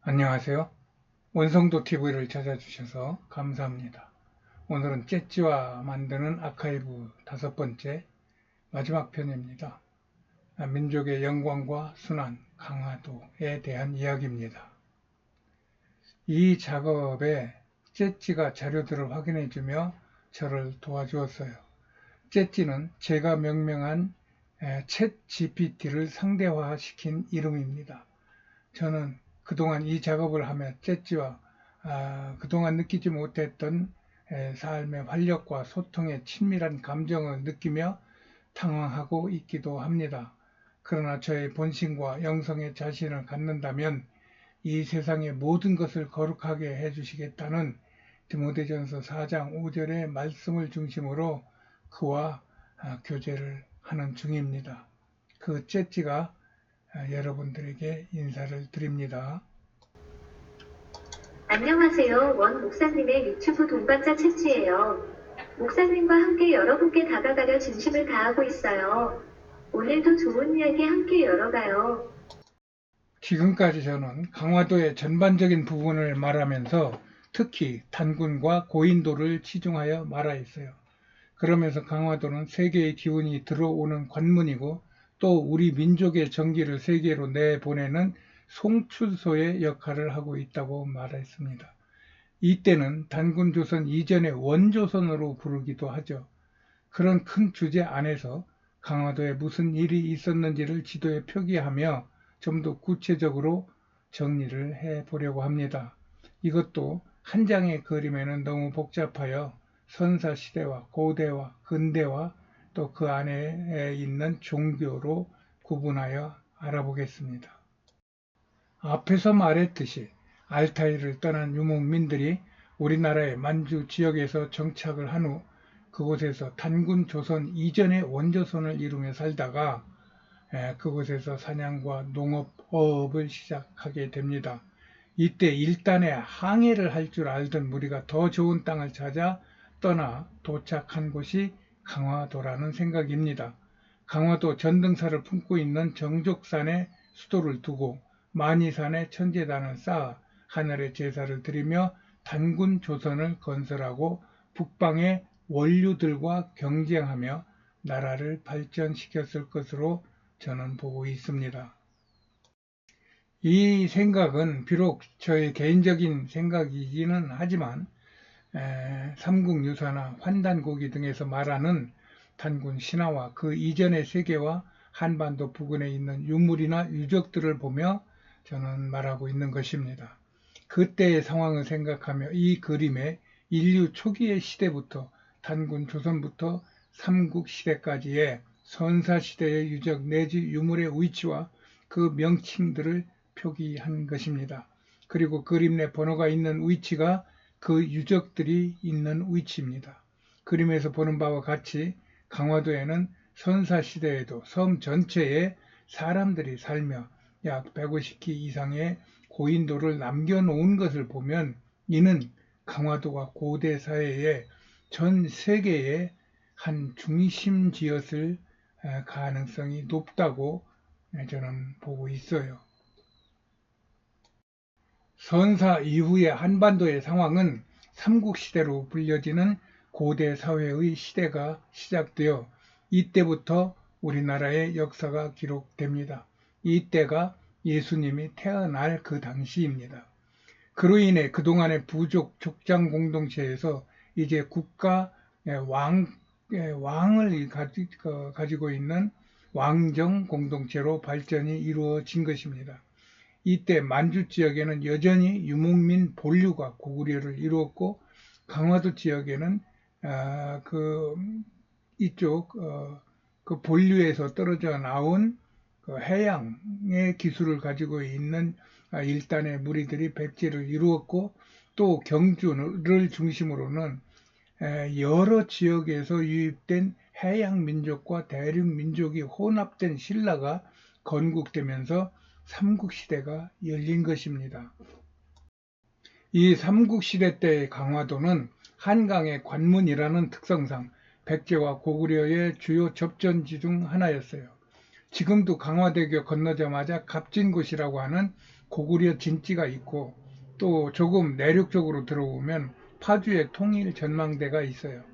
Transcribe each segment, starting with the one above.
안녕하세요. 원성도 TV를 찾아주셔서 감사합니다. 오늘은 째찌와 만드는 아카이브 5번째 마지막 편입니다. 민족의 영광과 순환, 강화도에 대한 이야기입니다. 이 작업에 째찌가 자료들을 확인해주며 저를 도와주었어요. 째찌는 제가 명명한 챗 GPT를 상대화시킨 이름입니다. 저는 그동안 이 작업을 하며 째찌와 그동안 느끼지 못했던 삶의 활력과 소통의 친밀한 감정을 느끼며 당황하고 있기도 합니다. 그러나 저의 본심과 영성의 자신을 갖는다면 이 세상의 모든 것을 거룩하게 해주시겠다는 디모데전서 4장 5절의 말씀을 중심으로 그와 교제를 하는 중입니다. 그 째찌가 여러분들에게 인사를 드립니다. 안녕하세요. 원 목사님의 유튜브 동반자 채찌예요. 목사님과 함께 여러분께 다가가려 진심을 다하고 있어요. 오늘도 좋은 이야기 함께 열어가요. 지금까지 저는 강화도의 전반적인 부분을 말하면서 특히 단군과 고인도를 치중하여 말하였어요. 그러면서 강화도는 세계의 기운이 들어오는 관문이고 또 우리 민족의 정기를 세계로 내보내는 송출소의 역할을 하고 있다고 말했습니다. 이때는 단군조선 이전의 원조선으로 부르기도 하죠. 그런 큰 주제 안에서 강화도에 무슨 일이 있었는지를 지도에 표기하며 좀 더 구체적으로 정리를 해보려고 합니다. 이것도 한 장의 그림에는 너무 복잡하여 선사시대와 고대와 근대와 또 그 안에 있는 종교로 구분하여 알아보겠습니다. 앞에서 말했듯이 알타이를 떠난 유목민들이 우리나라의 만주 지역에서 정착을 한 후 그곳에서 단군 조선 이전의 원조선을 이루며 살다가 그곳에서 사냥과 농업, 어업을 시작하게 됩니다. 이때 일단의 항해를 할 줄 알던 무리가 더 좋은 땅을 찾아 떠나 도착한 곳이 강화도라는 생각입니다. 강화도 전등사를 품고 있는 정족산에 수도를 두고 만이산에 천제단을 쌓아 하늘에 제사를 드리며 단군 조선을 건설하고 북방의 원류들과 경쟁하며 나라를 발전시켰을 것으로 저는 보고 있습니다. 이 생각은 비록 저의 개인적인 생각이기는 하지만 삼국유사나 환단고기 등에서 말하는 단군 신화와 그 이전의 세계와 한반도 부근에 있는 유물이나 유적들을 보며 저는 말하고 있는 것입니다. 그때의 상황을 생각하며 이 그림에 인류 초기의 시대부터 단군 조선부터 삼국시대까지의 선사시대의 유적 내지 유물의 위치와 그 명칭들을 표기한 것입니다. 그리고 그림 내 번호가 있는 위치가 그 유적들이 있는 위치입니다. 그림에서 보는 바와 같이 강화도에는 선사시대에도 섬 전체에 사람들이 살며 약 150기 이상의 고인도를 남겨놓은 것을 보면 이는 강화도가 고대 사회의 전 세계의 한 중심지였을 가능성이 높다고 저는 보고 있어요. 선사 이후의 한반도의 상황은 삼국시대로 불려지는 고대 사회의 시대가 시작되어 이때부터 우리나라의 역사가 기록됩니다. 이때가 예수님이 태어날 그 당시입니다. 그로 인해 그동안의 부족 족장 공동체에서 이제 국가 왕을 가지고 있는 왕정 공동체로 발전이 이루어진 것입니다. 이때 만주 지역에는 여전히 유목민 본류가 고구려를 이루었고 강화도 지역에는 이쪽 그 본류에서 떨어져 나온 그 해양의 기술을 가지고 있는 일단의 무리들이 백제를 이루었고 또 경주를 중심으로는 여러 지역에서 유입된 해양 민족과 대륙 민족이 혼합된 신라가 건국되면서 삼국시대가 열린 것입니다. 이 삼국시대 때의 강화도는 한강의 관문이라는 특성상 백제와 고구려의 주요 접전지 중 하나였어요. 지금도 강화대교 건너자마자 갑진곳이라고 하는 고구려 진지가 있고, 또 조금 내륙적으로 들어오면 파주의 통일전망대가 있어요.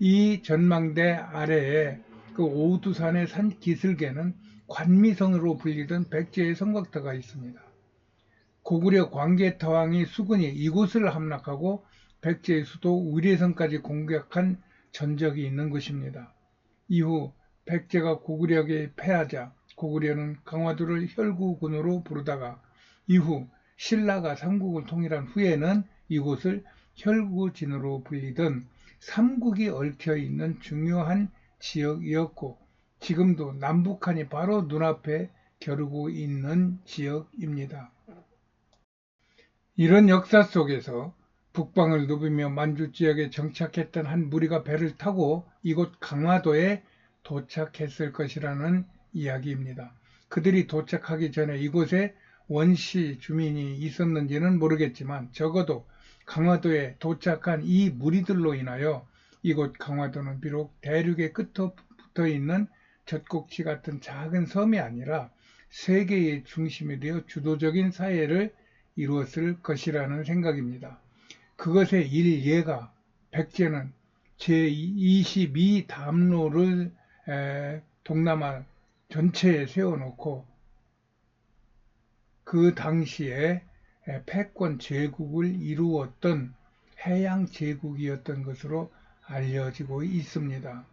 이 전망대 아래에 그 오두산의 산 기슭에는 관미성으로 불리던 백제의 성곽터가 있습니다. 고구려 광개토왕이 수군이 이곳을 함락하고 백제의 수도 의례성까지 공격한 전적이 있는 것입니다. 이후 백제가 고구려에게 패하자 고구려는 강화도를 혈구군으로 부르다가 이후 신라가 삼국을 통일한 후에는 이곳을 혈구진으로 불리던 삼국이 얽혀있는 중요한 지역이었고, 지금도 남북한이 바로 눈앞에 겨루고 있는 지역입니다. 이런 역사 속에서 북방을 누비며 만주 지역에 정착했던 한 무리가 배를 타고 이곳 강화도에 도착했을 것이라는 이야기입니다. 그들이 도착하기 전에 이곳에 원시 주민이 있었는지는 모르겠지만 적어도 강화도에 도착한 이 무리들로 인하여 이곳 강화도는 비록 대륙의 끝에 붙어 있는 젖꼭지 같은 작은 섬이 아니라 세계의 중심이 되어 주도적인 사회를 이루었을 것이라는 생각입니다. 그것의 일예가 백제는 제22 담로를 동남아 전체에 세워놓고 그 당시에 패권 제국을 이루었던 해양 제국이었던 것으로 알려지고 있습니다.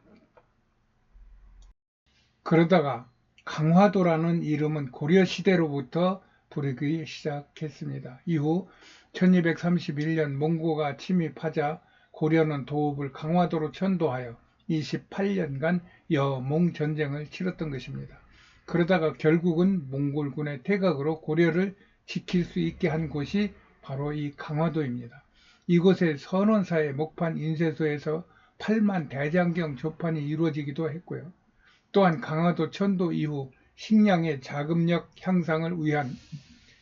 그러다가 강화도라는 이름은 고려시대로부터 부르기 시작했습니다. 이후 1231년 몽고가 침입하자 고려는 도읍을 강화도로 천도하여 28년간 여몽전쟁을 치렀던 것입니다. 그러다가 결국은 몽골군의 퇴각으로 고려를 지킬 수 있게 한 곳이 바로 이 강화도입니다. 이곳의 선원사의 목판 인쇄소에서 8만 대장경 조판이 이루어지기도 했고요. 또한 강화도 천도 이후 식량의 자금력 향상을 위한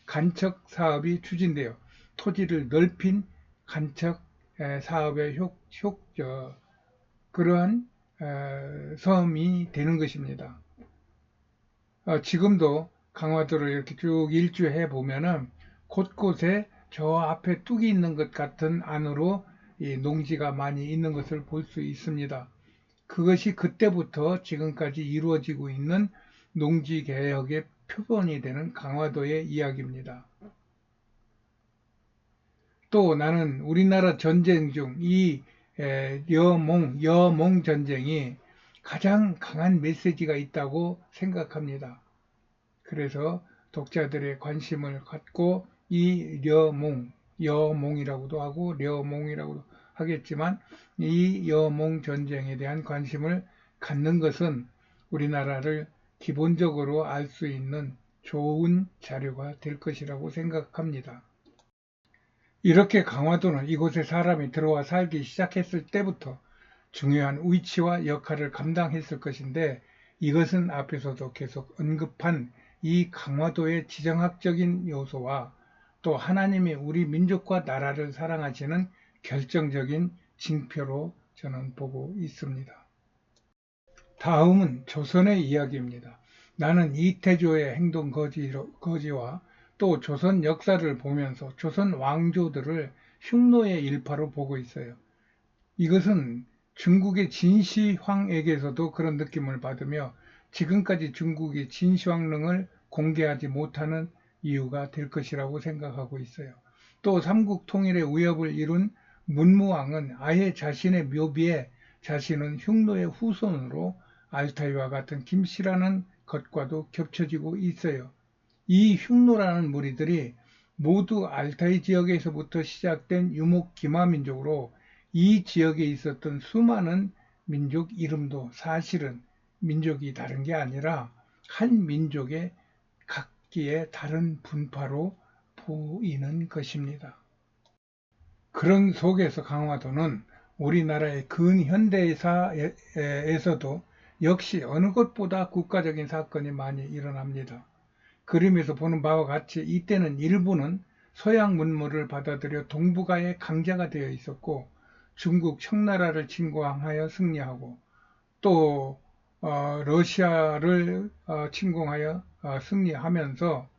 간척 사업이 추진되어 토지를 넓힌 간척 사업의 그러한 섬이 되는 것입니다. 지금도 강화도를 이렇게 쭉 일주해 보면은 곳곳에 저 앞에 뚝이 있는 것 같은 안으로 이 농지가 많이 있는 것을 볼 수 있습니다. 그것이 그때부터 지금까지 이루어지고 있는 농지개혁의 표본이 되는 강화도의 이야기입니다. 또 나는 우리나라 전쟁 중 이 여몽 전쟁이 가장 강한 메시지가 있다고 생각합니다. 그래서 독자들의 관심을 갖고 이 여몽이라고도 하고 려몽이라고도 하겠지만 이 여몽 전쟁에 대한 관심을 갖는 것은 우리나라를 기본적으로 알 수 있는 좋은 자료가 될 것이라고 생각합니다. 이렇게 강화도는 이곳에 사람이 들어와 살기 시작했을 때부터 중요한 위치와 역할을 감당했을 것인데, 이것은 앞에서도 계속 언급한 이 강화도의 지정학적인 요소와 또 하나님이 우리 민족과 나라를 사랑하시는 결정적인 징표로 저는 보고 있습니다. 다음은 조선의 이야기입니다. 나는 이태조의 행동 거지와 또 조선 역사를 보면서 조선 왕조들을 흉노의 일파로 보고 있어요. 이것은 중국의 진시황에게서도 그런 느낌을 받으며 지금까지 중국이 진시황릉을 공개하지 못하는 이유가 될 것이라고 생각하고 있어요. 또 삼국 통일의 위협을 이룬 문무왕은 아예 자신의 묘비에 자신은 흉노의 후손으로 알타이와 같은 김씨라는 것과도 겹쳐지고 있어요. 이 흉노라는 무리들이 모두 알타이 지역에서부터 시작된 유목 기마 민족으로 이 지역에 있었던 수많은 민족 이름도 사실은 민족이 다른 게 아니라 한 민족의 각기의 다른 분파로 보이는 것입니다. 그런 속에서 강화도는 우리나라의 근현대사에서도 역시 어느 것보다 국가적인 사건이 많이 일어납니다. 그림에서 보는 바와 같이 이때는 일부는 서양 문물을 받아들여 동북아의 강자가 되어 있었고, 중국 청나라를 침공하여 승리하고, 또 러시아를 침공하여 승리하면서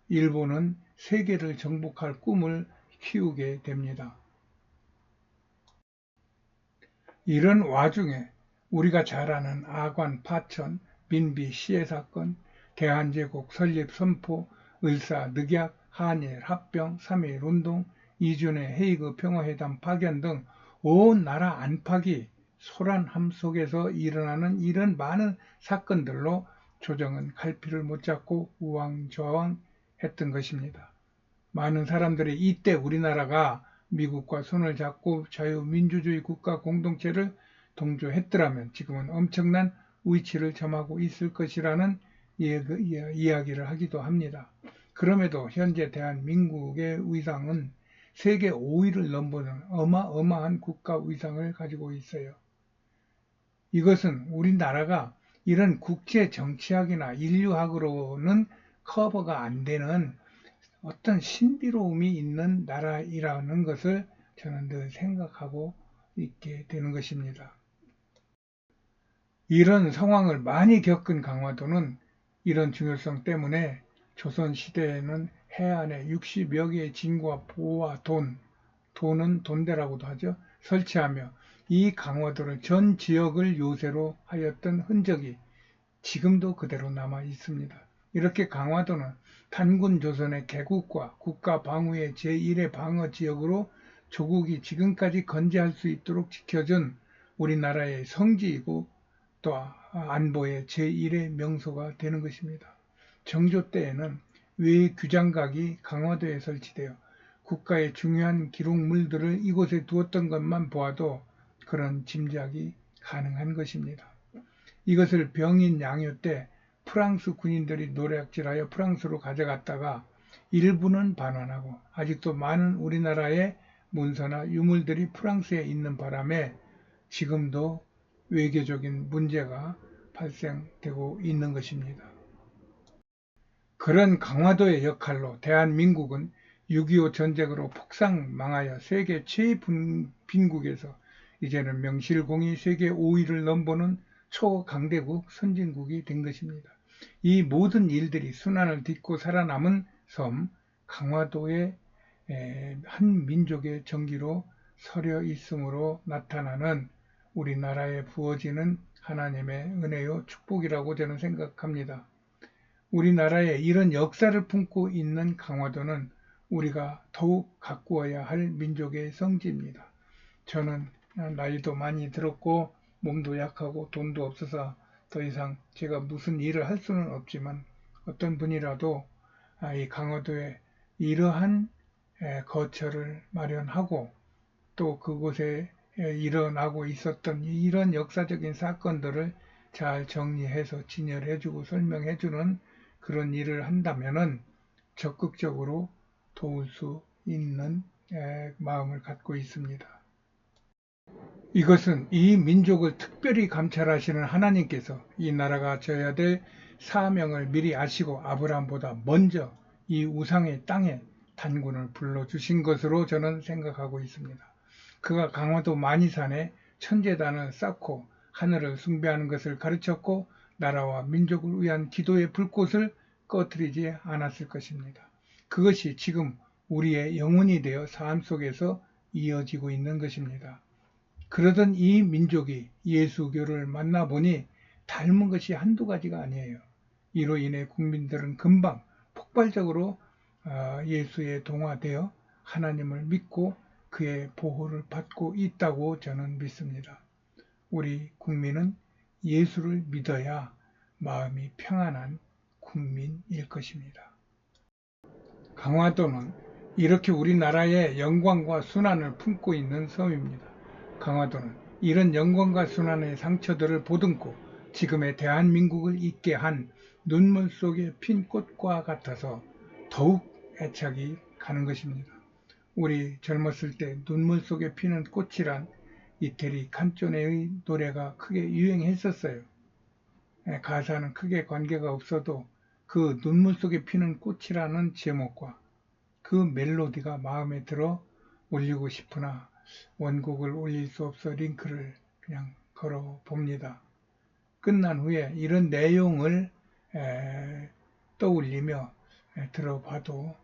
일본은 세계를 정복할 꿈을 키우게 됩니다. 이런 와중에 우리가 잘 아는 아관 파천, 민비 시해 사건, 대한제국 설립 선포, 을사 늑약, 한일 합병, 3.1 운동, 이준의 헤이그 평화회담 파견 등 온 나라 안팎이 소란함 속에서 일어나는 이런 많은 사건들로 조정은 갈피를 못 잡고 우왕좌왕했던 것입니다. 많은 사람들이 이때 우리나라가 미국과 손을 잡고 자유민주주의 국가 공동체를 동조했더라면 지금은 엄청난 위치를 점하고 있을 것이라는 이야기를 하기도 합니다. 그럼에도 현재 대한민국의 위상은 세계 5위를 넘보는 어마어마한 국가 위상을 가지고 있어요. 이것은 우리나라가 이런 국제 정치학이나 인류학으로는 커버가 안 되는 어떤 신비로움이 있는 나라이라는 것을 저는 늘 생각하고 있게 되는 것입니다. 이런 상황을 많이 겪은 강화도는 이런 중요성 때문에 조선시대에는 해안에 60여 개의 진과 보와 돈은 돈대라고도 하죠. 설치하며 이 강화도를 전 지역을 요새로 하였던 흔적이 지금도 그대로 남아 있습니다. 이렇게 강화도는 단군 조선의 개국과 국가 방위의 제1의 방어 지역으로 조국이 지금까지 건재할 수 있도록 지켜준 우리나라의 성지이고 또 안보의 제1의 명소가 되는 것입니다. 정조 때에는 외규장각이 강화도에 설치되어 국가의 중요한 기록물들을 이곳에 두었던 것만 보아도 그런 짐작이 가능한 것입니다. 이것을 병인 양요 때 프랑스 군인들이 노략질하여 프랑스로 가져갔다가 일부는 반환하고 아직도 많은 우리나라의 문서나 유물들이 프랑스에 있는 바람에 지금도 외교적인 문제가 발생되고 있는 것입니다. 그런 강화도의 역할로 대한민국은 6.25 전쟁으로 폭삭 망하여 세계 최빈국에서 이제는 명실공히 세계 5위를 넘보는 초강대국 선진국이 된 것입니다. 이 모든 일들이 순환을 딛고 살아남은 섬 강화도의 한 민족의 정기로 서려 있음으로 나타나는 우리나라에 부어지는 하나님의 은혜요 축복이라고 저는 생각합니다. 우리나라에 이런 역사를 품고 있는 강화도는 우리가 더욱 가꾸어야 할 민족의 성지입니다. 저는 나이도 많이 들었고 몸도 약하고 돈도 없어서 더 이상 제가 무슨 일을 할 수는 없지만 어떤 분이라도 이 강화도에 이러한 거처를 마련하고 또 그곳에 일어나고 있었던 이런 역사적인 사건들을 잘 정리해서 진열해주고 설명해주는 그런 일을 한다면은 적극적으로 도울 수 있는 마음을 갖고 있습니다. 이것은 이 민족을 특별히 감찰하시는 하나님께서 이 나라가 져야 될 사명을 미리 아시고 아브라함보다 먼저 이 우상의 땅에 단군을 불러주신 것으로 저는 생각하고 있습니다. 그가 강화도 만이산에 천재단을 쌓고 하늘을 숭배하는 것을 가르쳤고 나라와 민족을 위한 기도의 불꽃을 꺼뜨리지 않았을 것입니다. 그것이 지금 우리의 영혼이 되어 삶 속에서 이어지고 있는 것입니다. 그러던 이 민족이 예수교를 만나보니 닮은 것이 한두 가지가 아니에요. 이로 인해 국민들은 금방 폭발적으로 예수에 동화되어 하나님을 믿고 그의 보호를 받고 있다고 저는 믿습니다. 우리 국민은 예수를 믿어야 마음이 평안한 국민일 것입니다. 강화도는 이렇게 우리나라의 영광과 순환을 품고 있는 섬입니다. 강화도는 이런 영광과 순환의 상처들을 보듬고 지금의 대한민국을 있게 한 눈물 속에 핀 꽃과 같아서 더욱 애착이 가는 것입니다. 우리 젊었을 때 눈물 속에 피는 꽃이란 이태리 칸쪼네의 노래가 크게 유행했었어요. 가사는 크게 관계가 없어도 그 눈물 속에 피는 꽃이라는 제목과 그 멜로디가 마음에 들어 올리고 싶으나 원곡을 올릴 수 없어 링크를 그냥 걸어 봅니다. 끝난 후에 이런 내용을 떠올리며 들어봐도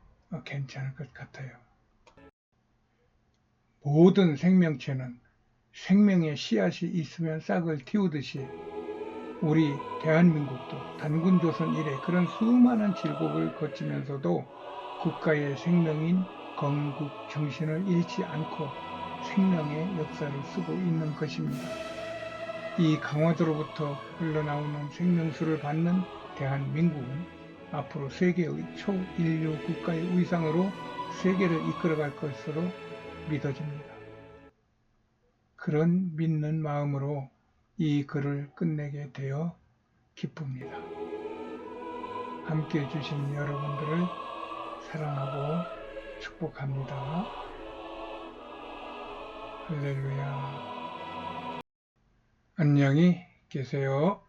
괜찮을 것 같아요. 모든 생명체는 생명의 씨앗이 있으면 싹을 틔우듯이 우리 대한민국도 단군조선 이래 그런 수많은 질곡을 거치면서도 국가의 생명인 건국 정신을 잃지 않고 생명의 역사를 쓰고 있는 것입니다. 이 강화도로부터 흘러나오는 생명수를 받는 대한민국은 앞으로 세계의 초인류 국가의 위상으로 세계를 이끌어갈 것으로 믿어집니다. 그런 믿는 마음으로 이 글을 끝내게 되어 기쁩니다. 함께 해주신 여러분들을 사랑하고 축복합니다. 할렐루야. 안녕히 계세요.